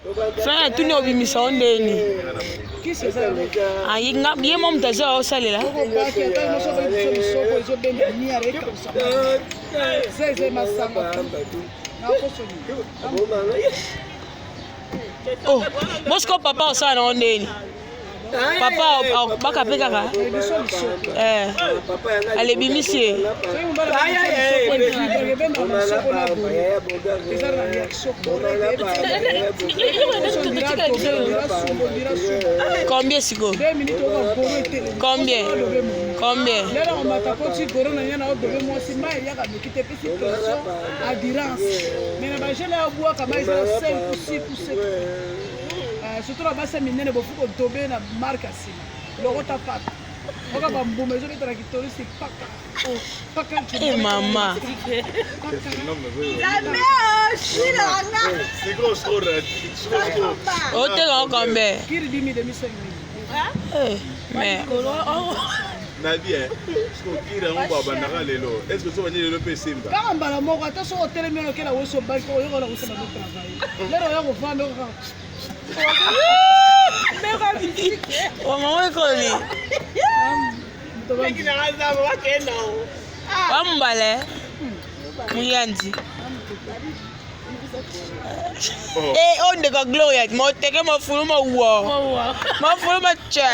Frère, tu n'es pas mis ça en déni. Kisi ça. Ah, il y a bien mon désir au salé là. Oh, moi je crois papa ça en déni. Papa, baka pe kaka. Allez bimisi. Combien siko? Combien? Combien? Surtout la base minée ne peut pas tomber na marque assis. Le rotapate. On va pas bomber sur le tracteur c'est pas pas. Eh maman. La mère, c'est gros score. Oh t'es grand combien? Qui dit mi demi 5 000. Mais Nadia, ce qu'on tire en bas banara lelo. Est-ce que tu vas dire le PC mba? Quand on va la mort, attention au téléméno que la wo so bike, on va travailler. Là on va vendre. oh maman est collée. Wambale. Muyandi. Eh, on de gloria, mo teke mo fulu mo wo. Mo fulu mo che.